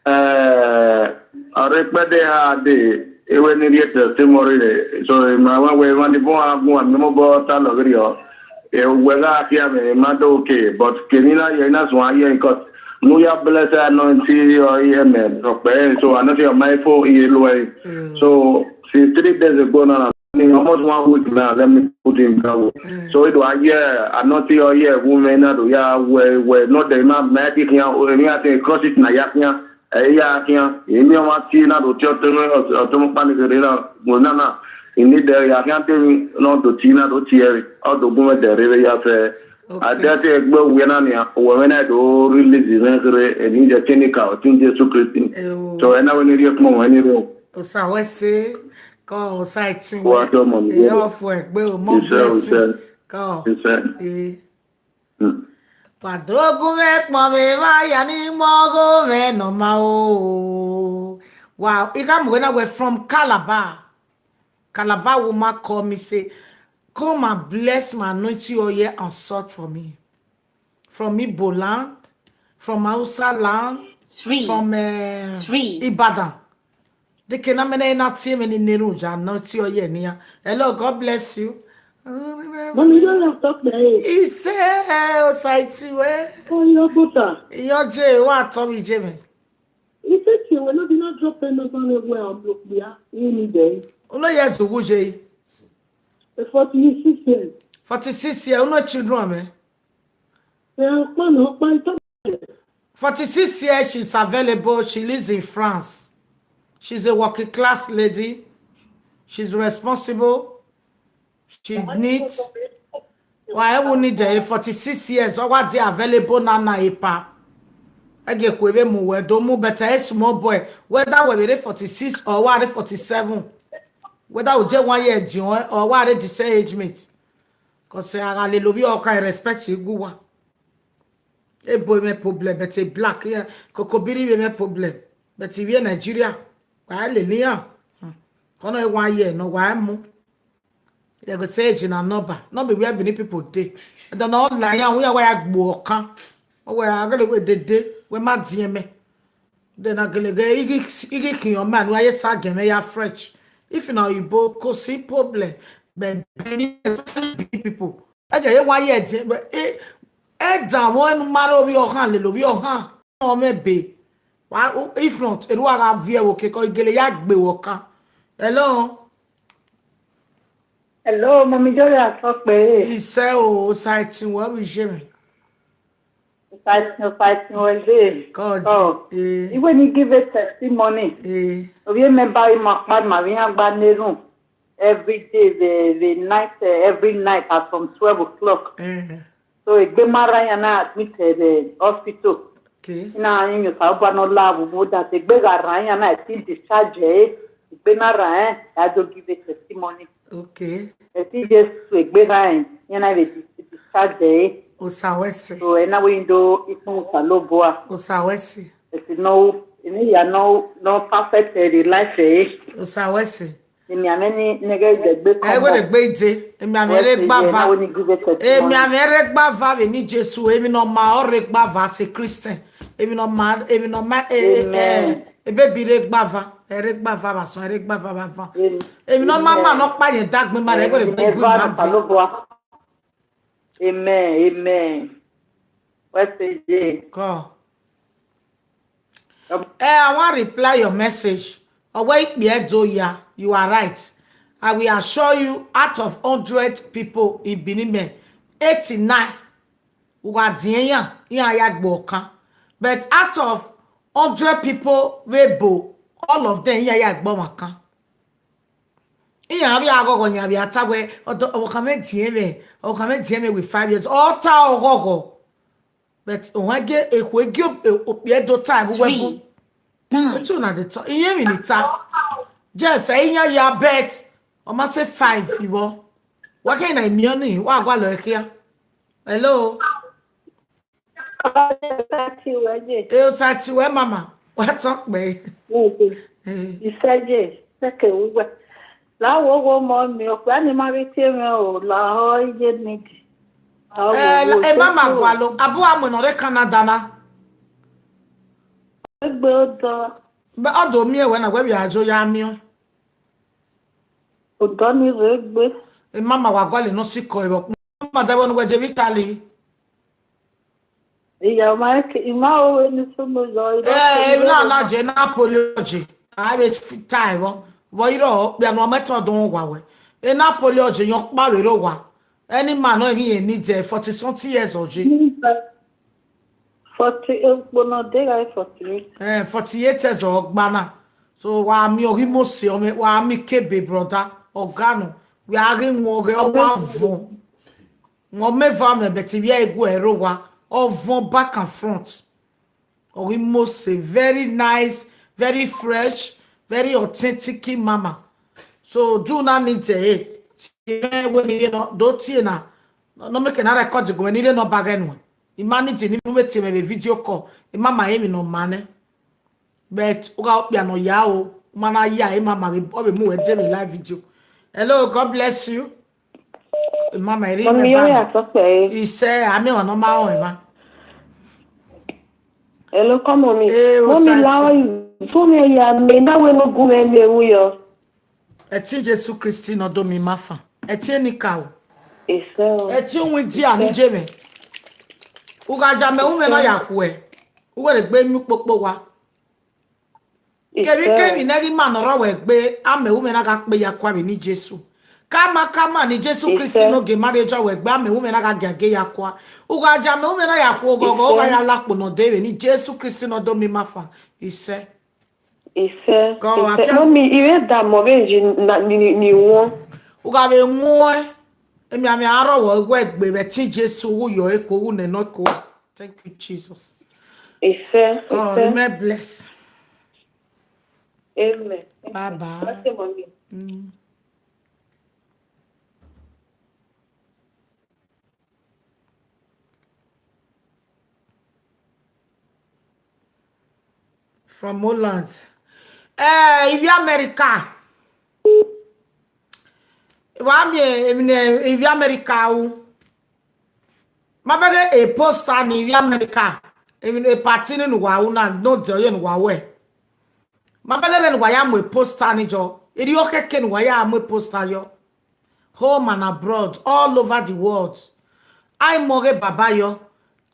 Are pede ha de ewe ni ri testimony re so ma wa we ma di bon agun mi mo bo ta lo ri o. E we ga ti ame ma do okay but kenina ye na so aye because no ya bless anointing or amen. So I know your mindful so since 3 days ago now, almost 1 week now, let me put in down. So it was anointing or woman that we not the man magic here or any cross it na yaknya. In your martina to church or to panic monana. In need there, I can't tell me not to Tina to Thierry or to go at the river. I just go when I do release the and in the clinical thing to Christine. So I know when you come anyway. So I say, go site what money off work, Bill, more blessing. Go. But go back, mommy, my any more no ma. Wow, if I'm when I were from Calabar. Calabar woman call me say, come and bless my anointing oil and search for me. From Igbo land, from Hausa land, from Ibadan. They cannot make not see many Neruja, anointing oil near. Hello, God bless you. Mommy, don't have talk there. He said, oh, your butter. Your J, what Tommy Jimmy? He said, you will not drop another way on block there any day. Oh, no, yes, who J? 46 years. 46 years, no children, man. 46 years, she's available. She lives in France. She's a working class lady. She's responsible. She needs. Why I will need her 46 years. Or what they available now, Ipa. I get with me, we don't move better. A small boy, whether we're 46 or what 47. Whether we just 1 year join or what the same age mate. Because I love you all kind respect you go. A boy may problem, but a black here, Kokobiri may problem. But if you're Nigeria, why Lilia? Only 1 year, no why more. You go say in a number. Not be where many people day. I don't know like we are where I walk. Or where I go with the day we mad me. Then I go get your man why you start getting me French. If you know you both cause see problem, but many people. I get 1 year, but down one matter of your hand, little your hand. no me be. If not, it will have via okay, because Gilliard be worker. Hello. Hello, Mommy Joy, I talk by He said, oh, sighting, what we shame. fighting all day. God, Oh, when you give a testimony, you remember in my Maria Banerum every day, the night, every night at from 12 o'clock. So it be Mariana admitted the hospital. Okay. Now in your Sabano lab, would that a big Ryan, I think discharge, it be Marian, I don't give a testimony. Okay. I think just to a big Ryan, and I discharge. Osawesi. So and now we do it no saloboa. Osawesi. It's no perfect life. Osawesi. Emi ameni nege de I go the gbete. Emi amere gbava. Emi amere gbava we ni Jesu. Emi no ma ore gbava se Christian. Emi no ma ebe bi re gbava. Ere gbava ba so ere gbava ba fa. Emi no ma no pa yen dagbe ma re go the good man. Amen. What's it? Go. I want to reply your message. Awake ya, you are right. I will assure you, out of 100 people in Benin, 89 who are dienya in boka. But out of 100 people, webo, all of them in Ayagboka. Iya ago go nya bi atagwe o kame tieme with 5 years all ta ogogo but onwage ekwegi opiedo time webu but you na the talk iye mi ni ta just iya ya bet o ma say 5 iwo wa ke na imi oni wa gwa lo ekia hello o sati we mama what talk me isaje seke uwe la wo mo mi o pa ni ma bi ti me o la ho ije ni mama gwalo abu amu no re Canada na egbe odo be odo mi e we na gwe bi ajo ya mi odo ni egbe mama wa gwale no siko e mama da wonu gwe vitali iya ma ke ima o ni so mo zo na je Napoli oje I be time Voiro, be no method don wa we. E Napoli oje yon pa we ro wa. Any man no he need 40 something years oje. 40 no dey 48. 48 years ogbana. So wa mi ori mo se o me wa mi kebe brother ogano. We are in wo re o wa von. Mo me va me beti we egu ero wa o von back and front. Ori mo se very nice, very fresh. Very authentic mama. So do not need to when you know don't see na no make na record go when you no bargain one. Imagine ni me te me video call. Mama emi no mane. But uga opia no ya o mana ya mama we obe mu we dey live video. Hello, God bless you. Mama eri me ba. He say ami ono ma o ma. Hello, come on me. Mommy lao for me ya me na we no gu me uyo. Eti Jesu Christi no do mi mafa. Eti ni ka o. Eso. Eti unwi di ani jeme. Uga ja me ume na yakwe. Uwe gbe mi popo wa. Kebi na ri ma no ro we gbe ame ume na ga pe yakwa be ni Jesu. Kama ni Jesu Christi no ge marriage we gbe ame ume na ga gage yakwa. Uga ja me ume na yakwa ogogo uga ya lapo no de ni Jesu Christi no do mi mafa. Ise. Mommy, ire da mo beji ni won. Uga be won. Emi ami aro wo gwe gbe be ti Jesu wo yo eko wo ne no ko. Thank you Jesus. God, remain blessed. Amen. Bye bye. Okay, mommy. From Holland. If America. If America. Mabage a poster ni America. A party in Wauna, no Joyan Wawe. Mabage and Wayam with poster ni jo. Idioke ken Wayam with poster yo. Home and abroad, all over the world. I more babayo.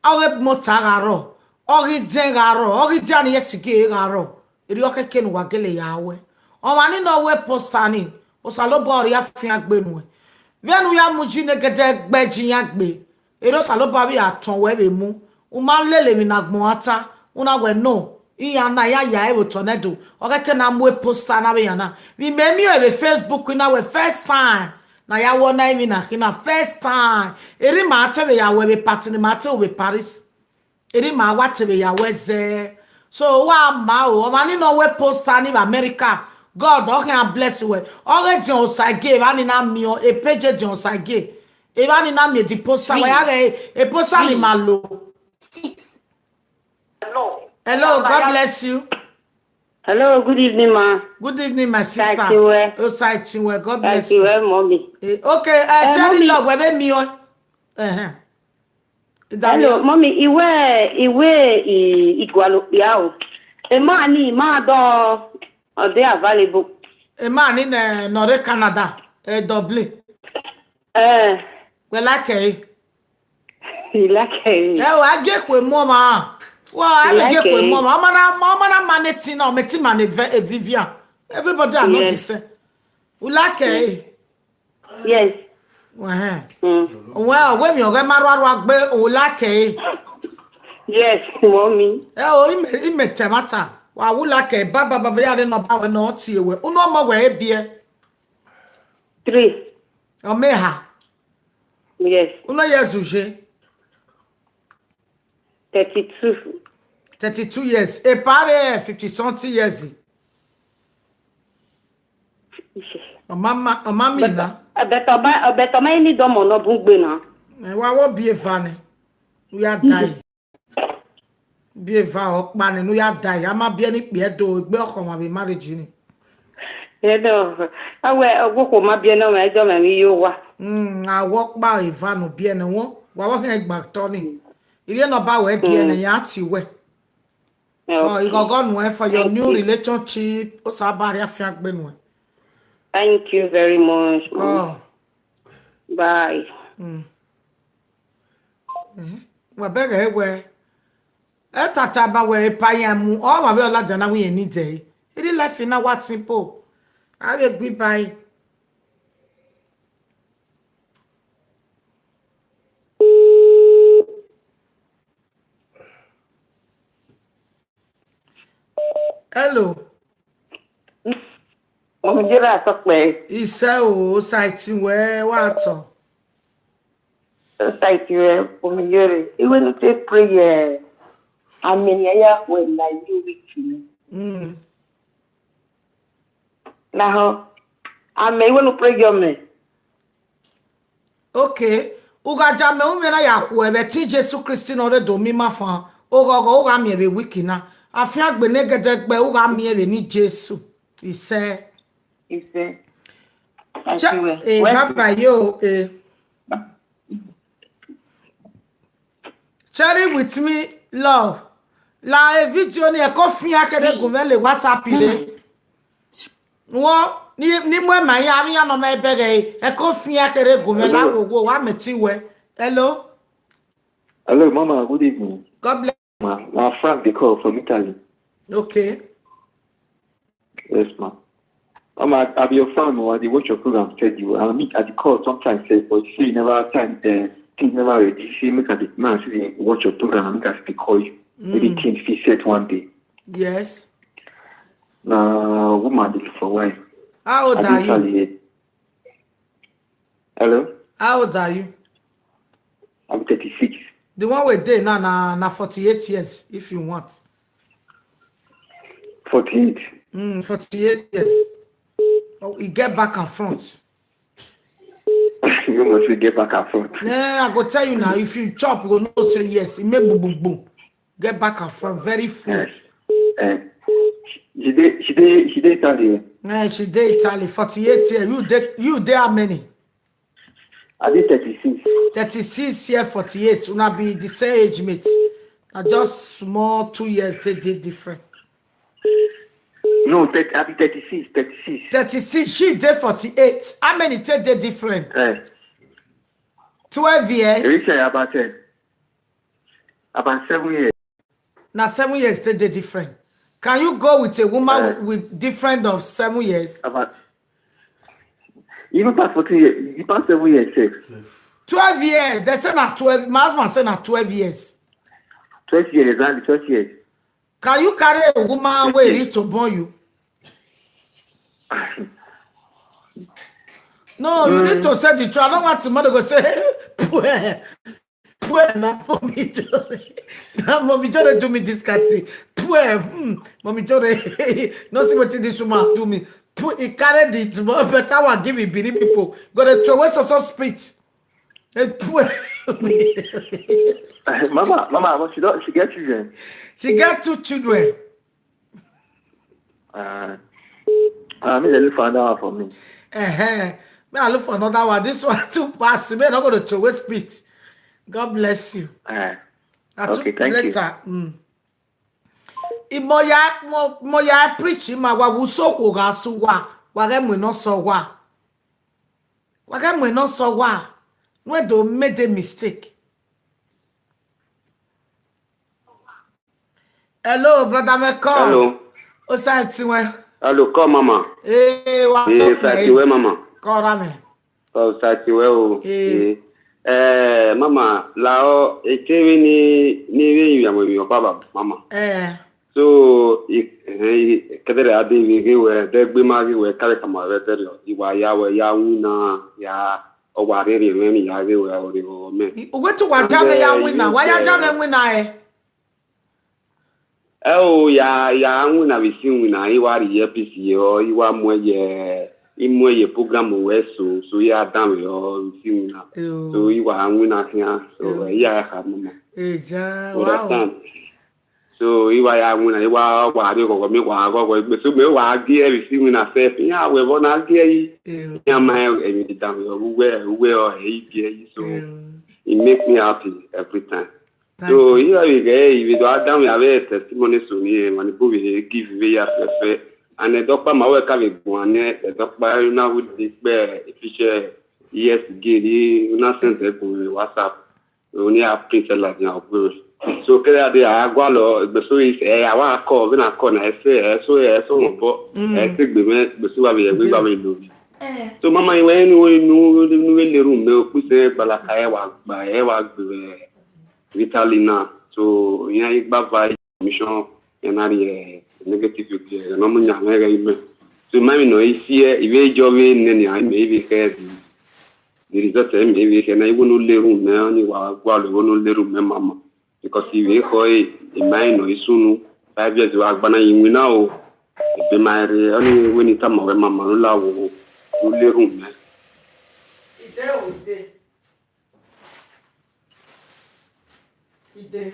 I web motagaro. origin garo origin yesike garo eri okeke nu wagele yawe o mani no we postani o salobo ori afin agbenu venu ya muji negede gbeji yagbe ero salobo bi aton we be mu o ma lele mi na gbon ata una we no iya na ya e tornado okeke na mu poster na be yana we me mi e Facebook na we first time na ya wona mi na kina first time eri ma atebe ya we be party ma ate we Paris eri ma watebe ya weze so wa ma o ma ni no we poster ni America God can bless you o John Sage ba ni na mi o e page John Sage e ba ni na mi di poster wa ya e poster ni ma lo. Hello, God bless you. Hello, good evening, ma. Good evening, my sister. Thank you. Thank you. God bless Thank you, mommy. Okay, tell me, love, where me on? Hello, mommy. Iwe igualo yao. Emani ma do they available. Emani ne North Canada, Dublin. Well, like I get with mama. Well, I get with mama. Mama maneti no meti mane Vivian. Everybody are not the same. You like Yes. Well, when you get marwa gbe o like Yes, mommy. Ime temata. Wa wu like baba ya de no ba we no tie we. Uno mo we bie. 3. O meha. Yes. Uno yesu 32 years. E pare 50 something years. Mama na. Beto ma ni domo no bugbe na. Wa wo bie vane. We are die. Bie va okpa ni no ya die. Ama bie ni pe do egbe oko ma be marriage ni. Edo. Awe ogwo ma bie no ma ejo ma mi yo wa. Awo pa eva no bie ne won. Wa wo he gba to ni. Ire no ba we die ne ya ti we. Oh, you go no for your new relationship. O sa ba ria fi agbe nu. Thank you very much. Oh. Bye. Wa bega ewe. Tata ba we pa yan mu. O ma be ola jana we ni je. Iri life na what simple. Have a good bye. Hello. Omijira sokpe. Ise o site we wa to. Thank you, omijere. Iwe no take prayer. Amenya ya we na you week. Now, ame iwe no prayer me. Okay. Uga jame umena ya kuwe ti Jesu Kristi no re do mi mafa. Ogogo uga mi be wiki na. Afi agbe negede gbe uga mi e ni Jesu. Ise. Baba yo Cherry with me love. La video ni e ko fin akede gunme le WhatsApp ile. Wo ni mo ma ya mi ya no me bere e ko fin akede gunme la wo wa meti we. Hello. Hello mama, good evening. God bless. My Frank they call from Italy. Okay. Yes, ma'am. Mama, I'll be your fan, or they watch your program steady. I'll meet at the call sometimes, say, but you say you never have time, things never ready. You say, make at the man, say, watch your program, and make us to call you. Maybe things be set one day. Yes. Now, woman, this for why? How old are you? Hello? How old are you? I'm 36. The one with day now, na 48 years, if you want. 48. 48 years. Oh, you get back and front. You must get back and front. Yeah, I go tell you now. If you chop, you go no say yes. It make boom boom boom. Get back and front, very full. She did Italy. Yeah, she did Italy. 48 years. You there how many? I did 36. 36 years, 48. Una be the same age mate. I just small 2 years they did different. No, I be 36. 36. She did 48. How many take they different? 12 years. You say about 7 years. Now 7 years they different. Can you go with a woman with different of 7 years? About even past 14 years, you past 7 years, check. 12 years. They say not 12. My husband say not 12 years. 12 years, exactly 12 years. Can you carry a woman where reach to born you? No, you need to say the truth. I don't want somebody to say, poor, na mommy Jore do me this catty. Poor, mommy Jore, no see what this woman do me. He carried it, but I will give it believe people. Got to throw away some spit. Poor. Mama, what she get children? She got 2 children. Me they look for another one for me. Me I look for another one. This one too pass. Me not going to throw away spit. God bless you. Okay, thank you. Moya preach ma wa wuso ko ga so wa ga mu no so wa ga mu no so wa we do made a mistake. Hello brother Meko. Hello. O sa ti we. Hello, call mama. Wa to Sa ti we mama. Call rame. Oh, sa ti we o. Mama, lao ekewi ni we ya mo mi baba mama. So kedere ade we de ma we kare kama we de lo iwa ya we ya una ya o wa re mi ya we o ri o me. O to wa jame ya wina. Wa ya jame wina ya una we si wina iwa ri APC o iwa mo ye program we so ya dan we o si wina. So iwa wina kia so ya ha mama. Wow. So iwa ya wina iwa wa ri ko mi wa go so me wa gi e si wina se ya we bo na gi yi ya ma e mi dan we o e gi so it makes me happy every time. So iwa we do adam ya we testimony so ni man go we give we ya fe and the doctor ma we ka we go ane the doctor na would be efficient yes gi na send e ko WhatsApp oni a print la ni a go. So kaya de agwa lo beso is awa call na call na so mo gbe me beso wa be gba me lo. So mama iwe nu le room me ku se bala ka wa gbe Vitalina. So ya igba va mission enari negative no mo nya me ga ime. So mami no isi iwe jowe ne ni ai me bi ke the result me bi ke na iwo no le room me ni wa gwa lo no le room me mama. Because if we koi imai no isunu 5 years wa gbana yin na o be mari oni woni tama we mama no lawo no le room me ide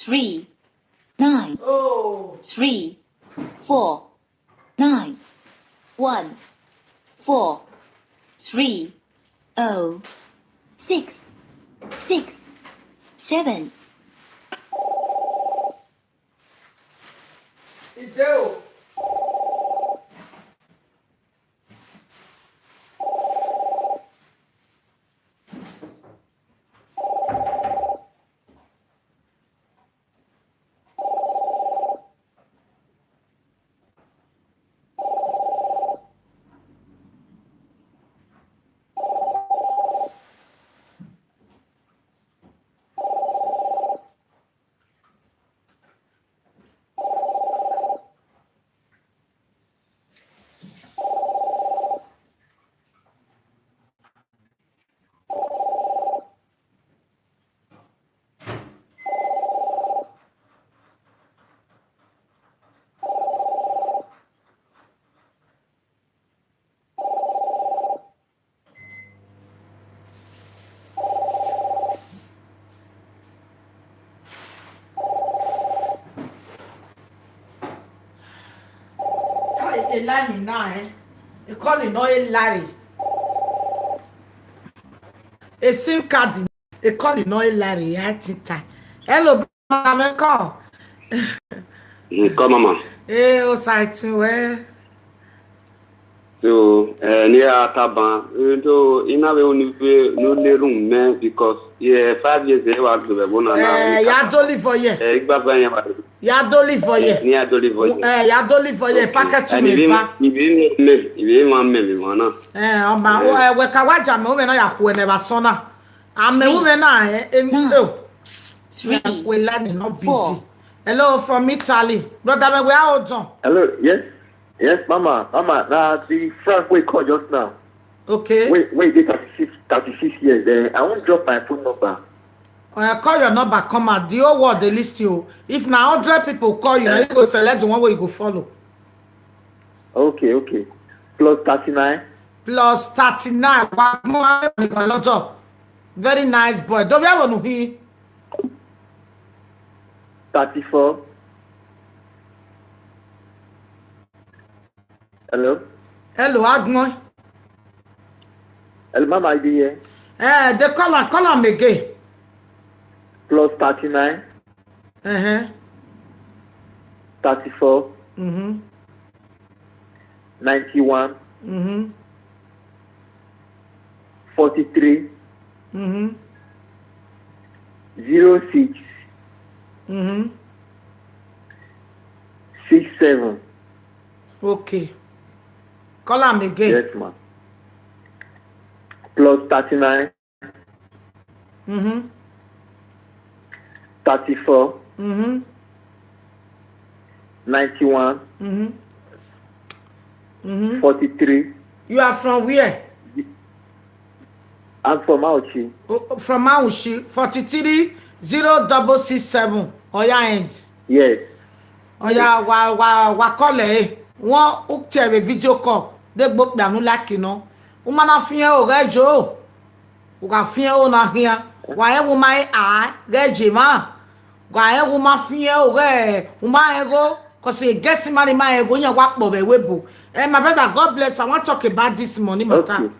3 9 3 4 9 1 4 3 0 6 6 7 Ideu. Elani now, they call it no Larry. A SIM card, they call it no Larry. I think time. Hello, Mama, call. Come, mama. Eh, o site where? So, near Taban, though in our own no room, man, because 5 years they were to the one. Yadoli for ye. Yadoli for ye. Near Dolly for ye. Yadoli for ye. Packet to me. You want me, one. We kawaja me women ya whenever sona. I'm a woman we learning not busy. Hello from Italy. Brother, we are out on. Hello, yes. Yes, Mama. The Frank we called just now. Okay. Wait, 36 years. I won't drop my phone number. Call your number, come out. The whole world, they list you. If now 100 people call you, now you go select the one where you go follow. Okay. Plus 39. Plus 39. Very nice boy. Don't you have one here? 34. Hello, Agno. Hello, Mama, idea. They call him again. Plus 39. 34. 91. 43. 06. 67. Okay. Call him again. Yes, ma'am. Plus 39. 34. 91. 43. You are from where? I'm from Auchi. From Auchi. 43 0667. Oya end. Yes. Oya wa call eh. One ukte video call. They book down like you know. Umana fiye o rejo. Uka fiye o na here. Wa e woman a rejima. Wa e woman fiye o re. Uma ego. Cause he gets money my ego. Nya wak bo we webo. My brother, God bless. I want to talk about this money matter. Okay.